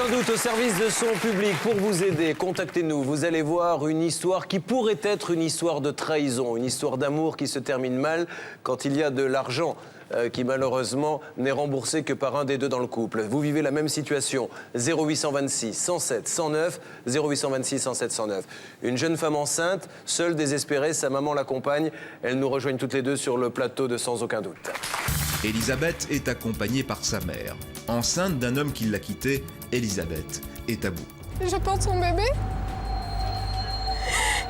aucun doute, au service de son public, pour vous aider, contactez-nous. Vous allez voir une histoire qui pourrait être une histoire de trahison, une histoire d'amour qui se termine mal quand il y a de l'argent qui malheureusement n'est remboursé que par un des deux dans le couple. Vous vivez la même situation, 0826 107 109, 0826 107 109. Une jeune femme enceinte, seule, désespérée, sa maman l'accompagne. Elles nous rejoignent toutes les deux sur le plateau de Sans aucun doute. Elisabeth est accompagnée par sa mère. Enceinte d'un homme qui l'a quittée, Elisabeth est à bout. Je porte son bébé.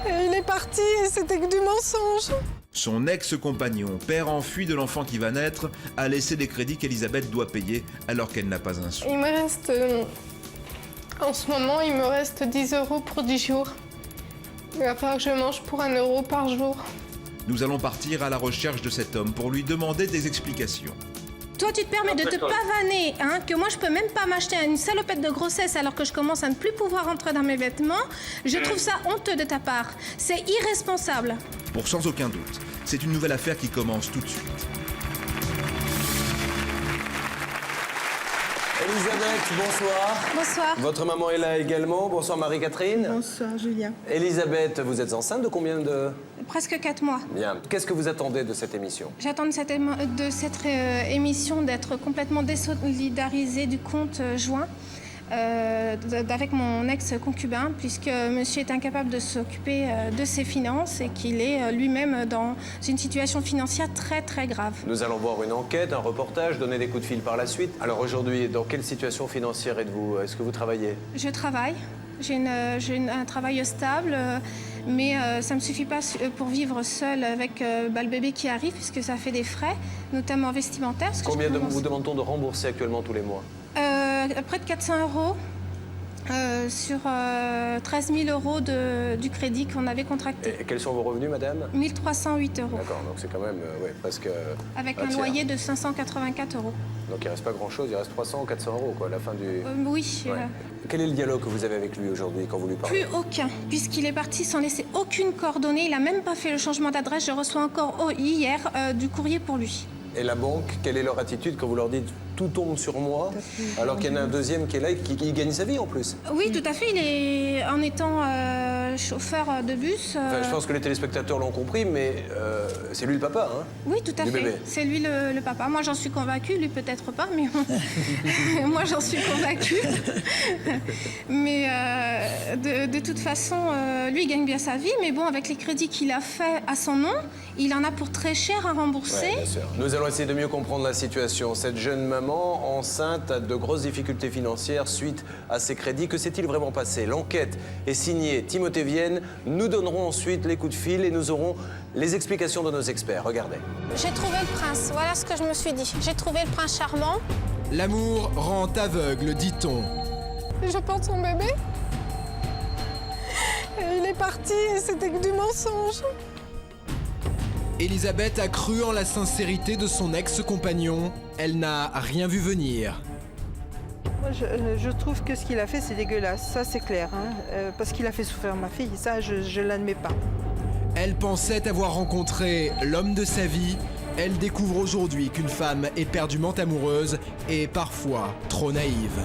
Et il est parti et c'était que du mensonge. Son ex-compagnon, père enfui de l'enfant qui va naître, a laissé des crédits qu'Elisabeth doit payer alors qu'elle n'a pas un sou. Il me reste... en ce moment, il me reste 10 € pour 10 jours. Il va falloir que je mange pour 1 € par jour. Nous allons partir à la recherche de cet homme pour lui demander des explications. Toi, tu te permets de te pavaner, hein, que moi, je peux même pas m'acheter une salopette de grossesse alors que je commence à ne plus pouvoir rentrer dans mes vêtements. Je trouve ça honteux de ta part. C'est irresponsable. Pour Sans aucun doute, c'est une nouvelle affaire qui commence tout de suite. Elisabeth, bonsoir. Bonsoir. Votre maman est là également. Bonsoir Marie-Catherine. Bonsoir Julien. Elisabeth, vous êtes enceinte de combien de... Presque 4 mois. Bien. Qu'est-ce que vous attendez de cette émission? J'attends de cette émission d'être complètement désolidarisée du compte joint avec mon ex-concubin, puisque monsieur est incapable de s'occuper de ses finances et qu'il est lui-même dans une situation financière très très grave. Nous allons voir une enquête, un reportage, donner des coups de fil par la suite. Alors aujourd'hui, dans quelle situation financière êtes-vous? Est-ce que vous travaillez? Je travaille. J'ai un travail stable, mais ça ne me suffit pas pour vivre seule avec le bébé qui arrive, puisque ça fait des frais, notamment vestimentaires. Combien vous demande-t-on de rembourser actuellement tous les mois? Près de 400 € sur 13 000 € du crédit qu'on avait contracté. Et quels sont vos revenus, madame? 1 308 €. D'accord, donc c'est quand même presque... Avec un loyer de 584 €. Donc il ne reste pas grand-chose, il reste 300 ou 400 € quoi, à la fin du... Oui. Ouais. Quel est le dialogue que vous avez avec lui aujourd'hui quand vous lui parlez? Plus aucun, puisqu'il est parti sans laisser aucune coordonnée. Il n'a même pas fait le changement d'adresse. Je reçois encore hier du courrier pour lui. Et la banque, quelle est leur attitude quand vous leur dites tout tombe sur moi, alors qu'il y en a un deuxième qui est là et qui gagne sa vie en plus? Oui, tout à fait. Il est, en étant chauffeur de bus... Enfin, je pense que les téléspectateurs l'ont compris, mais c'est lui le papa, hein? Oui, tout à du fait. bébé. C'est lui le papa. Moi, j'en suis convaincue. Lui, peut-être pas, mais moi, j'en suis convaincue. Mais de toute façon, lui, il gagne bien sa vie. Mais bon, avec les crédits qu'il a fait à son nom, il en a pour très cher à rembourser. Ouais, bien sûr. Nous allons essayer de mieux comprendre la situation. Cette jeune maman enceinte a de grosses difficultés financières suite à ses crédits. Que s'est-il vraiment passé? L'enquête est signée Timothée Vienne. Nous donnerons ensuite les coups de fil et nous aurons les explications de nos experts. Regardez. J'ai trouvé le prince. Voilà ce que je me suis dit. J'ai trouvé le prince charmant. L'amour rend aveugle, dit-on. Je porte son bébé. Et il est parti et c'était que du mensonge. Elisabeth a cru en la sincérité de son ex-compagnon. Elle n'a rien vu venir. Moi, je trouve que ce qu'il a fait, c'est dégueulasse. Ça, c'est clair. Hein, parce qu'il a fait souffrir ma fille. Ça, je ne l'admets pas. Elle pensait avoir rencontré l'homme de sa vie. Elle découvre aujourd'hui qu'une femme éperdument amoureuse et parfois trop naïve.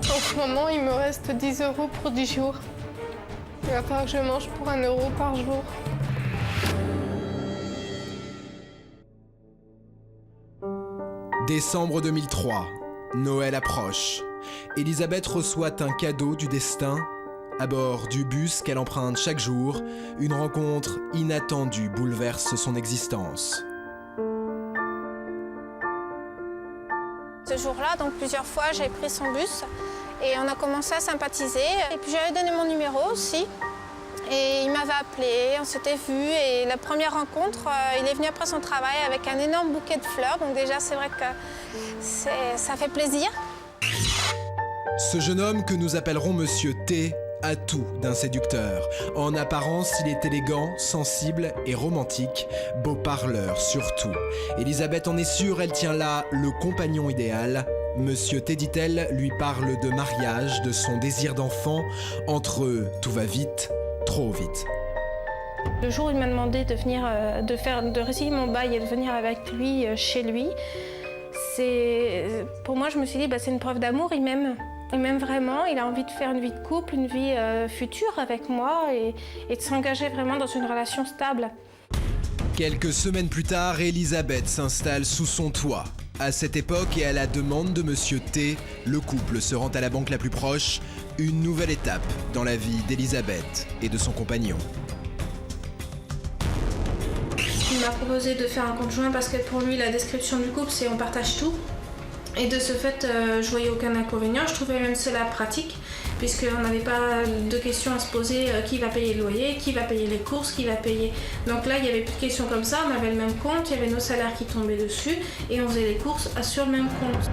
En ce moment, il me reste 10 € pour 10 jours. Il va falloir que je mange pour 1 € par jour. Décembre 2003, Noël approche. Elisabeth reçoit un cadeau du destin. À bord du bus qu'elle emprunte chaque jour, une rencontre inattendue bouleverse son existence. Ce jour-là, donc plusieurs fois, j'ai pris son bus et on a commencé à sympathiser. Et puis j'avais donné mon numéro aussi. Et il m'avait appelé, on s'était vus et la première rencontre, il est venu après son travail avec un énorme bouquet de fleurs. Donc déjà, c'est vrai que ça fait plaisir. Ce jeune homme que nous appellerons Monsieur T a tout d'un séducteur. En apparence, il est élégant, sensible et romantique, beau parleur surtout. Elisabeth en est sûre, elle tient là le compagnon idéal. Monsieur T, dit-elle, lui parle de mariage, de son désir d'enfant. Entre eux, tout va vite, trop vite. Le jour où il m'a demandé de venir, de résilier mon bail et de venir avec lui chez lui, pour moi, je me suis dit, c'est une preuve d'amour, il m'aime. Et même vraiment, il a envie de faire une vie de couple, une vie future avec moi et de s'engager vraiment dans une relation stable. Quelques semaines plus tard, Elisabeth s'installe sous son toit. À cette époque et à la demande de Monsieur T, le couple se rend à la banque la plus proche, une nouvelle étape dans la vie d'Elisabeth et de son compagnon. Il m'a proposé de faire un compte joint parce que pour lui, la description du couple, c'est on partage tout. Et de ce fait, je voyais aucun inconvénient. Je trouvais même cela pratique, puisqu'on n'avait pas de questions à se poser qui va payer le loyer, qui va payer les courses, qui va payer. Donc là, il n'y avait plus de questions comme ça. On avait le même compte, il y avait nos salaires qui tombaient dessus et on faisait les courses sur le même compte.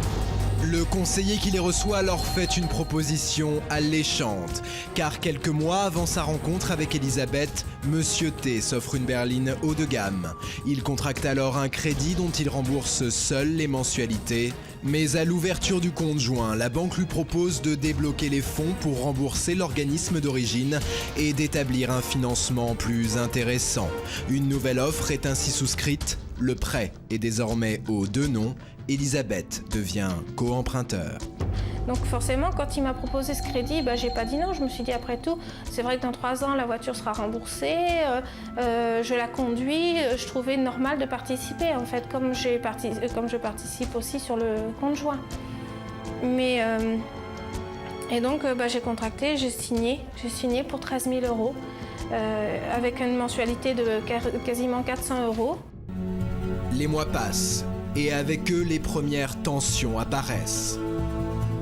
Le conseiller qui les reçoit leur fait une proposition alléchante, car quelques mois avant sa rencontre avec Elisabeth, Monsieur T s'offre une berline haut de gamme. Il contracte alors un crédit dont il rembourse seul les mensualités, mais à l'ouverture du compte joint, la banque lui propose de débloquer les fonds pour rembourser l'organisme d'origine et d'établir un financement plus intéressant. Une nouvelle offre est ainsi souscrite, le prêt est désormais aux deux noms. Elisabeth devient co-emprunteur. Donc forcément, quand il m'a proposé ce crédit, j'ai pas dit non. Je me suis dit après tout, c'est vrai que dans 3 ans, la voiture sera remboursée, je la conduis, je trouvais normal de participer en fait, comme je participe aussi sur le compte joint. Mais et donc j'ai contracté, j'ai signé pour 13 000 € avec une mensualité de quasiment 400 €. Les mois passent. Et avec eux, les premières tensions apparaissent.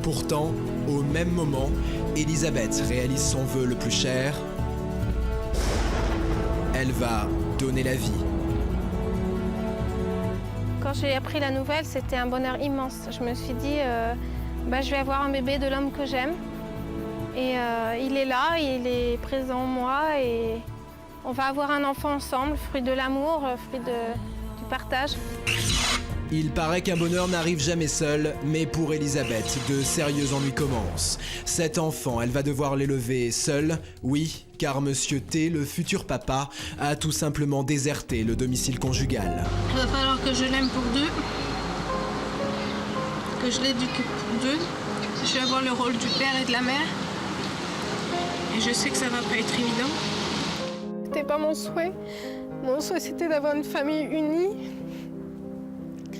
Pourtant, au même moment, Elisabeth réalise son vœu le plus cher. Elle va donner la vie. Quand j'ai appris la nouvelle, c'était un bonheur immense. Je me suis dit, je vais avoir un bébé de l'homme que j'aime. Et il est là, il est présent en moi et on va avoir un enfant ensemble, fruit de l'amour, fruit du partage. Il paraît qu'un bonheur n'arrive jamais seul, mais pour Elisabeth, de sérieux ennuis commencent. Cet enfant, elle va devoir l'élever seule, oui, car Monsieur T, le futur papa, a tout simplement déserté le domicile conjugal. Il va falloir que je l'aime pour deux, que je l'éduque pour deux. Je vais avoir le rôle du père et de la mère. Et je sais que ça va pas être évident. C'était pas mon souhait. Mon souhait, c'était d'avoir une famille unie,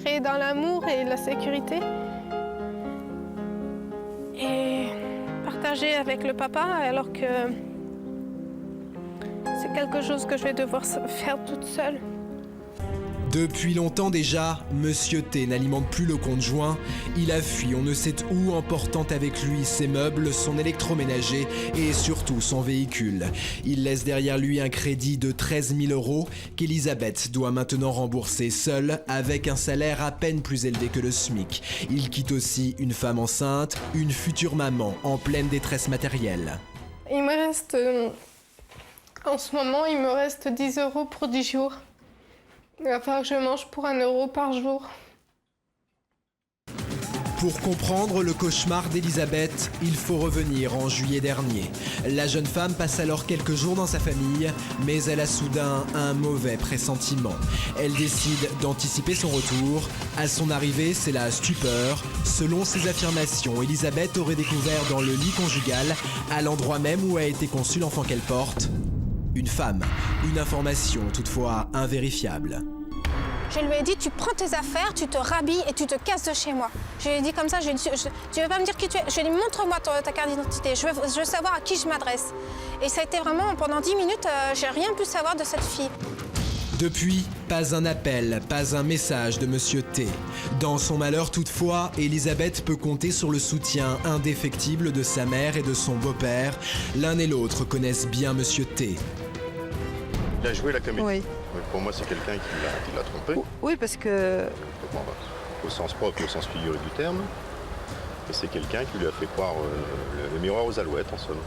créée dans l'amour et la sécurité. Et partager avec le papa, alors que c'est quelque chose que je vais devoir faire toute seule. Depuis longtemps déjà, Monsieur T n'alimente plus le compte joint. Il a fui on ne sait où, emportant avec lui ses meubles, son électroménager et surtout son véhicule. Il laisse derrière lui un crédit de 13 000 € qu'Elisabeth doit maintenant rembourser seule avec un salaire à peine plus élevé que le SMIC. Il quitte aussi une femme enceinte, une future maman en pleine détresse matérielle. Il me reste, en ce moment, il me reste 10 € pour 10 jours. Il va falloir que je mange pour 1 € par jour. Pour comprendre le cauchemar d'Elisabeth, il faut revenir en juillet dernier. La jeune femme passe alors quelques jours dans sa famille, mais elle a soudain un mauvais pressentiment. Elle décide d'anticiper son retour. À son arrivée, c'est la stupeur. Selon ses affirmations, Elisabeth aurait découvert dans le lit conjugal, à l'endroit même où a été conçu l'enfant qu'elle porte, une femme. Une information toutefois invérifiable. Je lui ai dit, tu prends tes affaires, tu te rhabilles et tu te casses de chez moi. Je lui ai dit comme ça, tu ne veux pas me dire qui tu es. Je lui ai dit, montre-moi ta carte d'identité, je veux savoir à qui je m'adresse. Et ça a été vraiment, pendant 10 minutes, j'ai rien pu savoir de cette fille. Depuis, pas un appel, pas un message de Monsieur T. Dans son malheur toutefois, Elisabeth peut compter sur le soutien indéfectible de sa mère et de son beau-père. L'un et l'autre connaissent bien Monsieur T. Il a joué la comédie. Oui. Pour moi, c'est quelqu'un qui l'a trompé. Oui, parce que... Au sens propre et au sens figuré du terme. Et c'est quelqu'un qui lui a fait croire le miroir aux alouettes, en somme.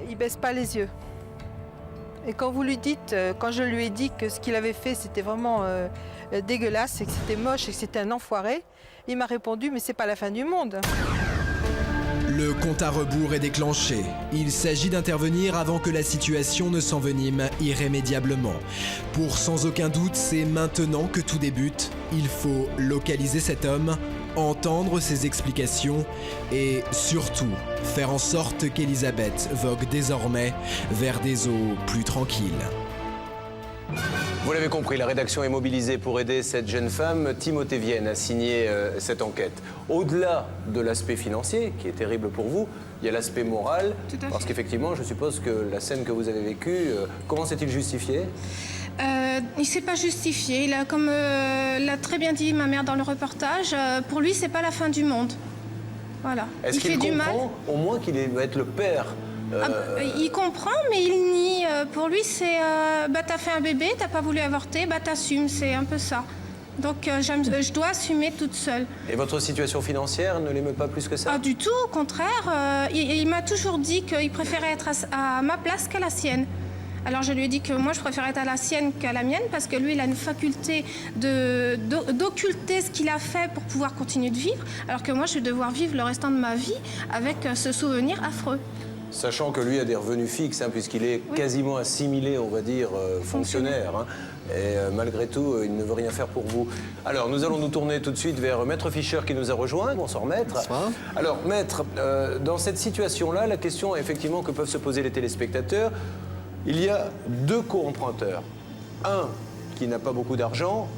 il baisse pas les yeux. Et quand vous lui dites, quand je lui ai dit que ce qu'il avait fait, c'était vraiment dégueulasse, et que c'était moche, et que c'était un enfoiré, il m'a répondu, mais c'est pas la fin du monde. Le compte à rebours est déclenché. Il s'agit d'intervenir avant que la situation ne s'envenime irrémédiablement. Pour sans aucun doute, c'est maintenant que tout débute. Il faut localiser cet homme entendre ses explications et surtout faire en sorte qu'Elisabeth vogue désormais vers des eaux plus tranquilles. Vous l'avez compris, la rédaction est mobilisée pour aider cette jeune femme. Timothée Vienne a signé cette enquête. Au-delà de l'aspect financier, qui est terrible pour vous, il y a l'aspect moral. Tout à fait. Parce qu'effectivement, je suppose que la scène que vous avez vécue, comment s'est-il justifié? Il ne s'est pas justifié. Comme l'a très bien dit ma mère dans le reportage, pour lui, c'est pas la fin du monde. Voilà. Est-ce qu'il comprend au moins qu'il va être le père Il comprend, mais il nie. Pour lui, c'est t'as fait un bébé, t'as pas voulu avorter, t'assumes. C'est un peu ça. Donc je dois assumer toute seule. Et votre situation financière ne l'émeut pas plus que ça? Pas du tout, au contraire. Il m'a toujours dit qu'il préférait être à ma place qu'à la sienne. Alors je lui ai dit que moi je préférais être à la sienne qu'à la mienne parce que lui il a une faculté d'occulter ce qu'il a fait pour pouvoir continuer de vivre, alors que moi je vais devoir vivre le restant de ma vie avec ce souvenir affreux. Sachant que lui a des revenus fixes, hein, puisqu'il est quasiment assimilé, on va dire, fonctionnaire. Hein, et malgré tout, il ne veut rien faire pour vous. Alors, nous allons nous tourner tout de suite vers Maître Fischer qui nous a rejoint. Bonsoir, Maître. Bonsoir. Alors, Maître, dans cette situation-là, la question effectivement que peuvent se poser les téléspectateurs, il y a deux co-emprunteurs. Un qui n'a pas beaucoup d'argent,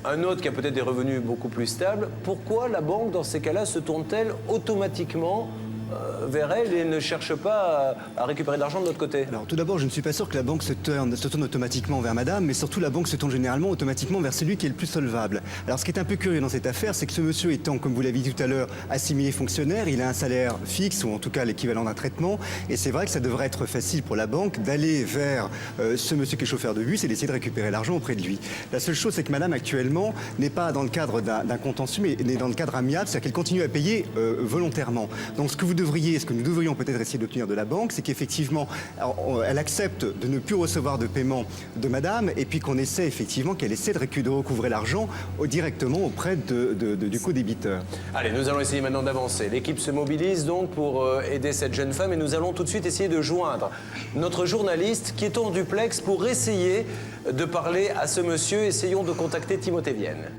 un autre qui a peut-être des revenus beaucoup plus stables. Pourquoi la banque, dans ces cas-là, se tourne-t-elle automatiquement vers elle et ne cherche pas à récupérer de l'argent de l'autre côté? Alors tout d'abord, je ne suis pas sûr que la banque se tourne automatiquement vers madame, mais surtout la banque se tourne généralement automatiquement vers celui qui est le plus solvable. Alors ce qui est un peu curieux dans cette affaire, c'est que ce monsieur étant, comme vous l'avez dit tout à l'heure, assimilé fonctionnaire, il a un salaire fixe, ou en tout cas l'équivalent d'un traitement, et c'est vrai que ça devrait être facile pour la banque d'aller vers ce monsieur qui est chauffeur de bus et d'essayer de récupérer l'argent auprès de lui. La seule chose, c'est que madame actuellement n'est pas dans le cadre d'un contentieux, mais n'est dans le cadre amiable, c'est-à-dire qu'elle continue à payer volontairement. Donc ce que nous devrions peut-être essayer d'obtenir de la banque, c'est qu'effectivement, elle accepte de ne plus recevoir de paiement de madame, et puis qu'on essaie effectivement qu'elle essaie de recouvrer l'argent directement auprès du co-débiteur. Allez, nous allons essayer maintenant d'avancer. L'équipe se mobilise donc pour aider cette jeune femme, et nous allons tout de suite essayer de joindre notre journaliste qui est en duplex pour essayer de parler à ce monsieur. Essayons de contacter Timothée Vienne.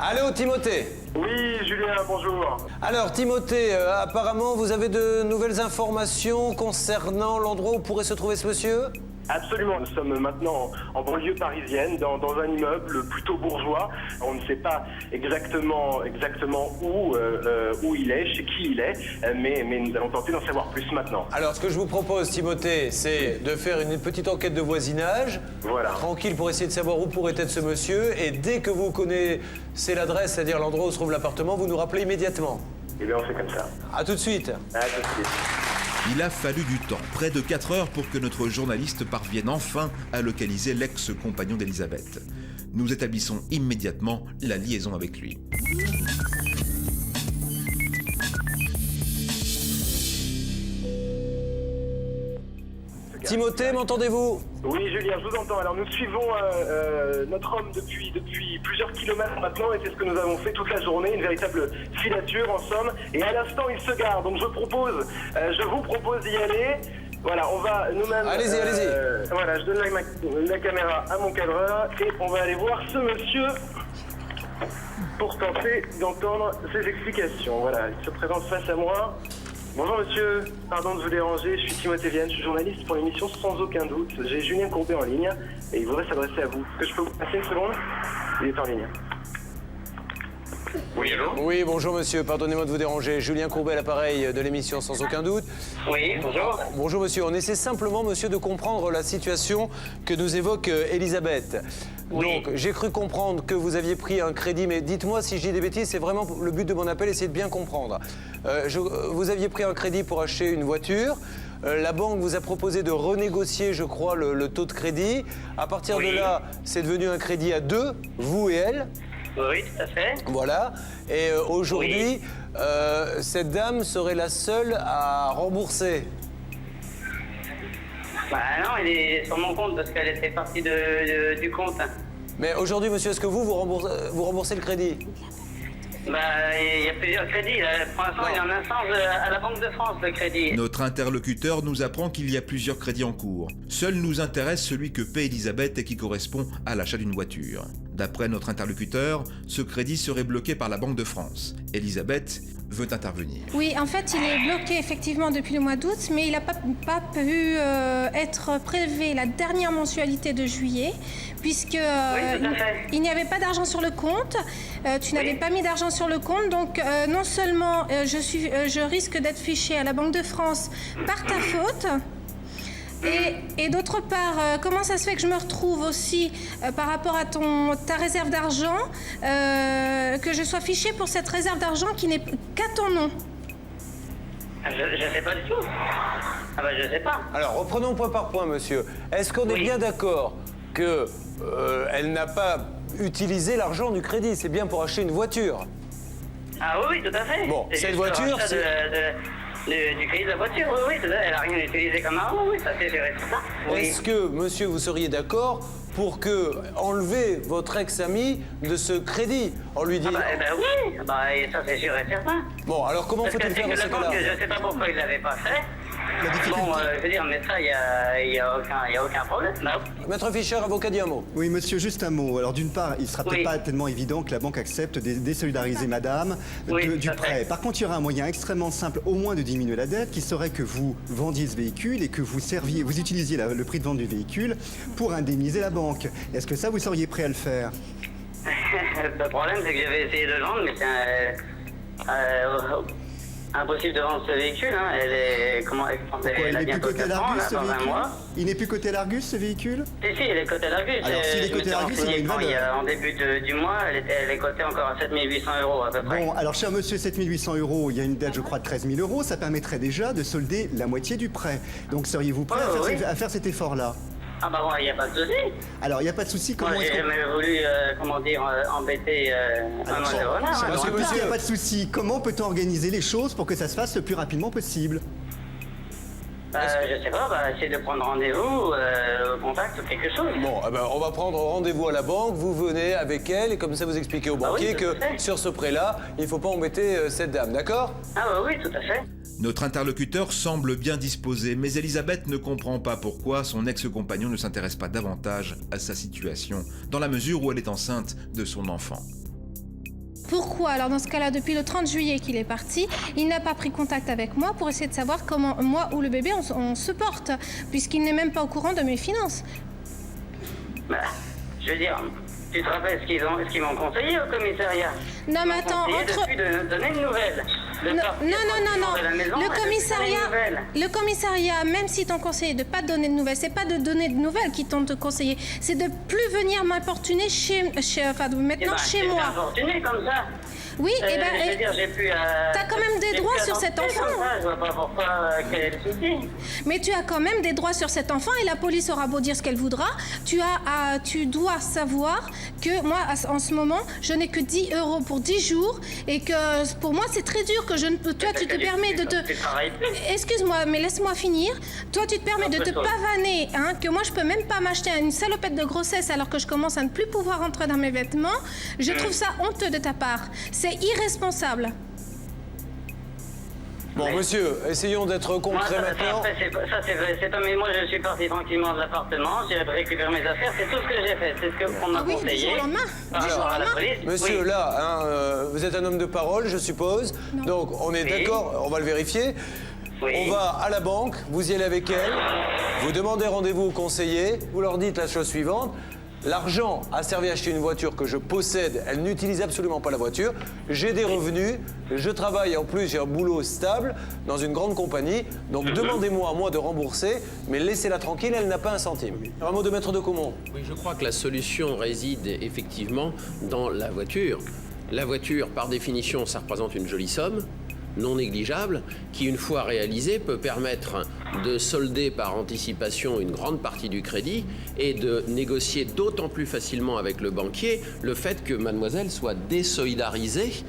Allô, Timothée? Oui, Julien, bonjour. Alors, Timothée, apparemment, vous avez de nouvelles informations concernant l'endroit où pourrait se trouver ce monsieur? Absolument, nous sommes maintenant en banlieue parisienne, dans un immeuble plutôt bourgeois. On ne sait pas exactement où il est, chez qui il est, mais nous allons tenter d'en savoir plus maintenant. Alors, ce que je vous propose, Timothée, c'est de faire une petite enquête de voisinage, voilà, tranquille, pour essayer de savoir où pourrait être ce monsieur, et dès que vous connaissez l'adresse, c'est-à-dire l'endroit où se trouve l'appartement, vous nous rappelez immédiatement. Eh bien, on fait comme ça. À tout de suite. À tout de suite. Il a fallu du temps, près de 4 heures, pour que notre journaliste parvienne enfin à localiser l'ex-compagnon d'Elisabeth. Nous établissons immédiatement la liaison avec lui. Timothée, m'entendez-vous? Oui, Julien, je vous entends. Alors, nous suivons notre homme depuis plusieurs kilomètres maintenant, et c'est ce que nous avons fait toute la journée, une véritable filature en somme. Et à l'instant, il se gare. Donc, je vous propose d'y aller. Voilà, on va nous-mêmes... Allez-y, allez-y. Voilà, je donne la caméra à mon cadreur et on va aller voir ce monsieur pour tenter d'entendre ses explications. Voilà, il se présente face à moi. Bonjour monsieur, pardon de vous déranger, je suis Timothée Vienne, je suis journaliste pour l'émission Sans aucun doute. J'ai Julien Courbet en ligne et il voudrait s'adresser à vous. Est-ce que je peux vous passer une seconde? Il est en ligne. Oui, allô? Oui, bonjour monsieur, pardonnez-moi de vous déranger. Julien Courbet à l'appareil de l'émission Sans aucun doute. Oui, bonjour. Bonjour monsieur, on essaie simplement monsieur de comprendre la situation que nous évoque Elisabeth. Oui. Donc j'ai cru comprendre que vous aviez pris un crédit, mais dites-moi si je dis des bêtises, c'est vraiment le but de mon appel, essayer de bien comprendre. Vous aviez pris un crédit pour acheter une voiture. La banque vous a proposé de renégocier, je crois, le taux de crédit. À partir de là, c'est devenu un crédit à deux, vous et elle. Oui, tout à fait. Voilà. Et aujourd'hui, cette dame serait la seule à rembourser. Bah non, elle est sur mon compte parce qu'elle fait partie du compte. Mais aujourd'hui, monsieur, est-ce que vous remboursez le crédit? Il y a plusieurs crédits. Là. Pour l'instant, il est en instance à la Banque de France, le crédit. Notre interlocuteur nous apprend qu'il y a plusieurs crédits en cours. Seul nous intéresse celui que paie Elisabeth et qui correspond à l'achat d'une voiture. D'après notre interlocuteur, ce crédit serait bloqué par la Banque de France. Elisabeth veut intervenir. Oui, en fait, il est bloqué effectivement depuis le mois d'août, mais il n'a pas pu être prélevé la dernière mensualité de juillet, puisque il n'y avait pas d'argent sur le compte. Tu n'avais pas mis d'argent sur le compte, donc non seulement je risque d'être fichée à la Banque de France par ta faute. Et d'autre part, comment ça se fait que je me retrouve aussi par rapport à ta réserve d'argent, que je sois fichée pour cette réserve d'argent qui n'est qu'à ton nom? Je sais pas du tout. Ah bah je sais pas. Alors reprenons point par point, monsieur. Est-ce qu'on est bien d'accord que elle n'a pas utilisé l'argent du crédit? C'est bien pour acheter une voiture? Ah oui, tout à fait. Bon, cette voiture, c'est... Du crédit de la voiture, oui, elle n'a rien utilisé comme argent, oui, ça c'est vrai, c'est ça. Oui. Est-ce que, monsieur, vous seriez d'accord pour enlever votre ex-ami de ce crédit en lui disant... oui, ça c'est sûr et certain. Bon, alors comment faut-il faire dans ce cas-là? Je ne sais pas pourquoi il ne l'avait pas fait. Bon, je veux dire, mais ça, il n'y a aucun problème. Maître Fischer, avocat, dit un mot. Oui, monsieur, juste un mot. Alors, d'une part, il ne sera peut-être pas tellement évident que la banque accepte de désolidariser madame du prêt. Par contre, il y aura un moyen extrêmement simple, au moins de diminuer la dette, qui serait que vous vendiez ce véhicule et que vous utilisiez le prix de vente du véhicule pour indemniser la banque. Est-ce que ça, vous seriez prêt à le faire? Le problème, c'est que j'avais essayé de le vendre, mais c'est impossible de vendre ce véhicule, hein. Elle est... il n'est plus côté l'Argus, ce véhicule? Il n'est plus côté l'Argus, ce véhicule? Si, il est côté l'Argus. Alors, s'il est côté l'Argus, il y a une valeur. En début du mois, elle est cotée encore à 7 800 € à peu près. Bon, alors, cher monsieur, 7 800 €, il y a une dette, je crois, de 13 000 €. Ça permettrait déjà de solder la moitié du prêt. Donc, seriez-vous prêt à faire cet effort-là? Ah bah bon, il n'y a pas de souci. Alors, il n'y a pas de souci. Moi, j'ai jamais voulu, embêter Mademoiselle Renard. Il n'y a pas de souci. Comment peut-on organiser les choses pour que ça se fasse le plus rapidement possible? Je sais pas, essayer de prendre rendez-vous, au contact ou quelque chose. Bon, on va prendre rendez-vous à la banque, vous venez avec elle et comme ça vous expliquez au banquier que sur ce prêt-là, il ne faut pas embêter cette dame, d'accord? Ah bah oui, tout à fait. Notre interlocuteur semble bien disposé, mais Elisabeth ne comprend pas pourquoi son ex-compagnon ne s'intéresse pas davantage à sa situation, dans la mesure où elle est enceinte de son enfant. Pourquoi, alors dans ce cas-là, depuis le 30 juillet qu'il est parti, il n'a pas pris contact avec moi pour essayer de savoir comment moi ou le bébé on se porte, puisqu'il n'est même pas au courant de mes finances. Je veux dire, tu te rappelles ce qu'ils m'ont conseillé au commissariat? Non mais attends, de donner une nouvelle. Non. Le commissariat, même s'ils t'ont conseillé de ne pas donner de nouvelles, c'est pas de donner de nouvelles qu'ils t'ont conseillé, c'est de plus venir m'importuner chez moi. Importuné comme ça. Oui, je veux dire, j'ai plus à... T'as quand même des droits sur cet enfant. Je vois pas pourquoi, quel est le souci. Mais tu as quand même des droits sur cet enfant et la police aura beau dire ce qu'elle voudra. Tu dois savoir que moi, en ce moment, je n'ai que 10 € pour 10 jours et que pour moi, c'est très dur que je ne peux... Toi, tu te permets de te... Excuse-moi, mais laisse-moi finir. Toi, tu te permets de te pavaner, hein, que moi, je peux même pas m'acheter une salopette de grossesse alors que je commence à ne plus pouvoir rentrer dans mes vêtements. Je trouve ça honteux de ta part. C'est irresponsable. Bon, monsieur, essayons d'être concrets maintenant. C'est pas, mais moi je suis parti tranquillement de l'appartement, j'ai récupéré mes affaires, c'est tout ce que j'ai fait, c'est ce qu'on m'a conseillé. Du jour au lendemain. Monsieur, là, vous êtes un homme de parole, je suppose. Non. Donc, on est d'accord, on va le vérifier. Oui. On va à la banque, vous y allez avec elle, vous demandez rendez-vous au conseiller, vous leur dites la chose suivante. L'argent a servi à acheter une voiture que je possède, elle n'utilise absolument pas la voiture. J'ai des revenus, je travaille en plus, j'ai un boulot stable dans une grande compagnie. Donc demandez-moi à moi de rembourser, mais laissez-la tranquille, elle n'a pas un centime. Un mot de maître de Caumont. Oui, je crois que la solution réside effectivement dans la voiture. La voiture, par définition, ça représente une jolie somme, non négligeable, qui, une fois réalisée, peut permettre de solder par anticipation une grande partie du crédit et de négocier d'autant plus facilement avec le banquier le fait que mademoiselle soit désolidarisée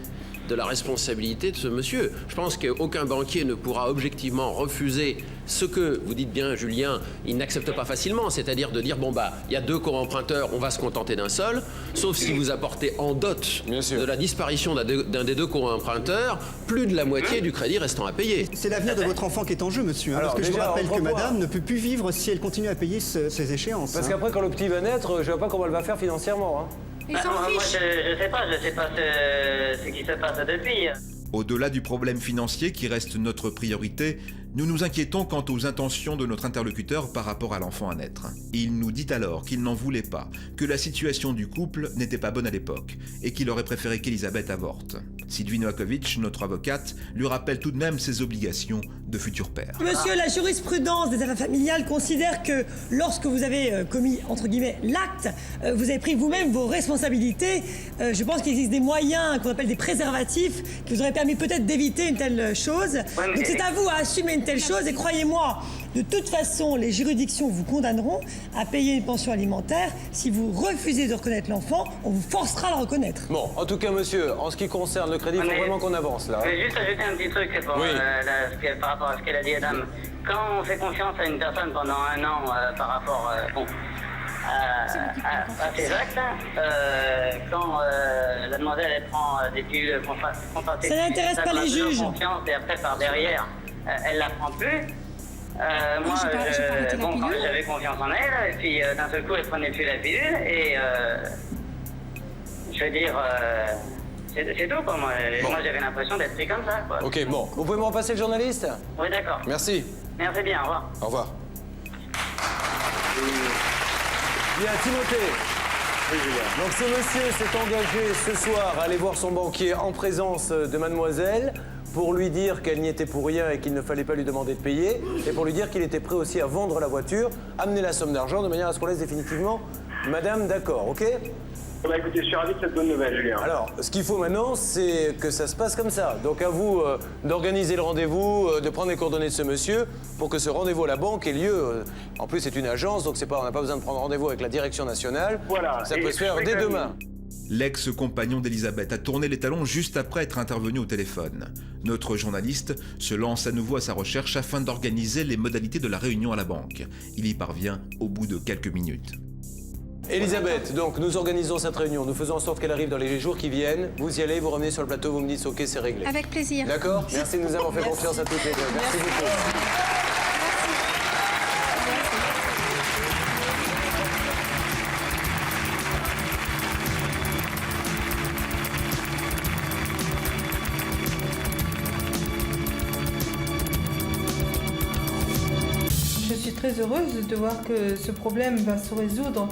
de la responsabilité de ce monsieur. Je pense qu'aucun banquier ne pourra objectivement refuser ce que, vous dites bien Julien, il n'accepte pas facilement, c'est-à-dire de dire, bon bah, il y a 2 co-emprunteurs, on va se contenter d'un seul, sauf si vous apportez en dot de la disparition d'un des 2 co-emprunteurs, plus de la moitié du crédit restant à payer. C'est l'avenir de votre enfant qui est en jeu, monsieur. Alors, parce que je vous déjà, rappelle on que revoit. madame ne peut plus vivre si elle continue à payer ces échéances. Parce qu'après, quand le petit va naître, je vois pas comment elle va faire financièrement. Hein. Ils s'en Moi, fichent. je sais pas ce qui se passe depuis. Au-delà du problème financier qui reste notre priorité, nous nous inquiétons quant aux intentions de notre interlocuteur par rapport à l'enfant à naître. Il nous dit alors qu'il n'en voulait pas, que la situation du couple n'était pas bonne à l'époque et qu'il aurait préféré qu'Elisabeth avorte. Sylvie Novakovic, notre avocate, lui rappelle tout de même ses obligations de futur père. Monsieur, la jurisprudence des affaires familiales considère que lorsque vous avez commis, entre guillemets, l'acte, vous avez pris vous-même vos responsabilités. Je pense qu'il existe des moyens qu'on appelle des préservatifs qui vous auraient permis peut-être d'éviter une telle chose. mais- Donc c'est à vous à assumer une telle chose et croyez-moi, de toute façon, les juridictions vous condamneront à payer une pension alimentaire. Si vous refusez de reconnaître l'enfant, on vous forcera à le reconnaître. Bon, en tout cas, monsieur, en ce qui concerne le crédit, il faut vraiment qu'on avance là. Je vais juste ajouter un petit truc pour, Oui. par rapport à ce qu'elle a dit, Adam. Quand on fait confiance à une personne pendant 1 an par rapport à ses actes, quand la demoiselle elle prend des pilules contraceptives, Ça n'intéresse pas les juges. confiance et après par derrière, elle la prend plus. Moi, j'ai pas arrêté la pilule. j'avais confiance en elle, et puis d'un seul coup, elle prenait plus la pilule, et je veux dire, c'est tout, quoi. Moi, j'avais l'impression d'être pris comme ça, quoi. Ok, bon. Vous pouvez me repasser le journaliste? Oui, d'accord. Merci. Merci bien, au revoir. Au revoir. Bien, Timothée. Donc ce monsieur s'est engagé ce soir à aller voir son banquier en présence de mademoiselle pour lui dire qu'elle n'y était pour rien et qu'il ne fallait pas lui demander de payer et pour lui dire qu'il était prêt aussi à vendre la voiture, amener la somme d'argent de manière à ce qu'on laisse définitivement madame d'accord, ok? Bah écoutez, je suis ravi de cette bonne nouvelle, Julien. Alors, ce qu'il faut maintenant, c'est que ça se passe comme ça. Donc à vous d'organiser le rendez-vous, de prendre les coordonnées de ce monsieur pour que ce rendez-vous à la banque ait lieu. En plus, c'est une agence, donc on n'a pas besoin de prendre rendez-vous avec la direction nationale. Voilà. Ça Et peut se faire je dès vais quand même- demain. L'ex-compagnon d'Elisabeth a tourné les talons juste après être intervenu au téléphone. Notre journaliste se lance à nouveau à sa recherche afin d'organiser les modalités de la réunion à la banque. Il y parvient au bout de quelques minutes. Elisabeth, donc nous organisons cette réunion. Nous faisons en sorte qu'elle arrive dans les jours qui viennent. Vous y allez, vous revenez sur le plateau, vous me dites OK, c'est réglé. Avec plaisir. D'accord? Merci de nous avoir fait confiance à toutes les deux. Merci beaucoup. Je suis très heureuse de voir que ce problème va se résoudre,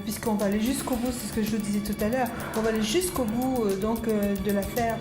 puisqu'on va aller jusqu'au bout, c'est ce que je vous disais tout à l'heure, on va aller jusqu'au bout de l'affaire.